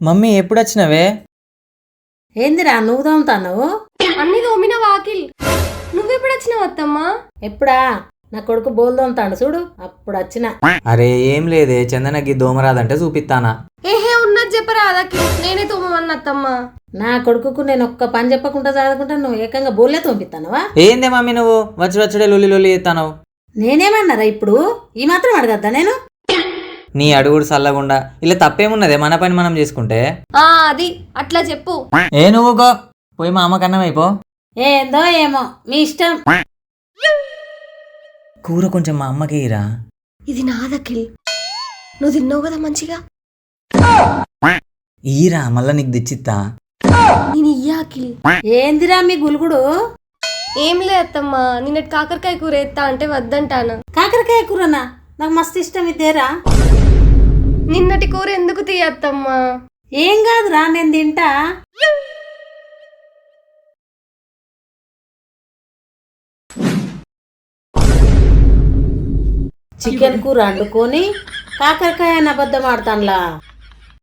Mummy ఎప్పుడు వచ్చినవే? ఏందిరా నువ్వు తోముతావు? అన్ని తోమిన వాకిల్. నువ్వెప్పుడు వచ్చినావు అత్తమ్మా? ఎప్పుడా? నా కొడుకు బోల్ తోముతాడు చూడు, అప్పుడు వచ్చిన. అరే ఏం లేదే, చందనకి దోమరాదంటే చూపిస్తానా. ఏహే ఉన్నది చెప్పరాదకి, నేనే తోమమన్న అత్తమ్మా. నా కొడుకుకు నేను ఒక్క పని చెప్పకుండా చదువుకుంటా, నువ్వు ఏకంగా బోల్లే తోమిస్తానవా? ఏందే మమ్మీ నువ్వు వచ్చుడే లొల్లి లొల్లి ఎత్తానవు? నేనేమన్నారా ఇప్పుడు? ఈ మాత్రం అడగద్దా నేను? నీ అడుగుడు సల్లగుండా ఇలా తప్పేమున్నదే, మన పని మనం చేసుకుంటే. అది అట్లా చెప్పు. ఏ నువ్వుకో పోయి మా అమ్మ కన్నం అయిపో. ఏందో ఏమో మీ ఇష్టం. కూర కొంచెం మా అమ్మకి ఇరా. ఇది నాదకిల్, నువ్వు తిన్నావు కదా మంచిగా. ఈరా మళ్ళా నీకు తెచ్చిత్తా. నేను ఇయ్యాకిల్. ఏందిరా మీ గులుగుడు? ఏం లే అత్తమ్మా, నిన్నటి కాకరకాయ కూర ఎత్తా అంటే వద్దంటాను. కాకరకాయ కూరనా? నాకు మస్తు ఇష్టం ఇద్దేరా. నిన్నటి కూర ఎందుకు తీయత్తమ్మా? ఏం కాదురా, నేను తింటా. చికెన్ కూర వండుకొని కాకరకాయ అబద్ధం ఆడతానులా.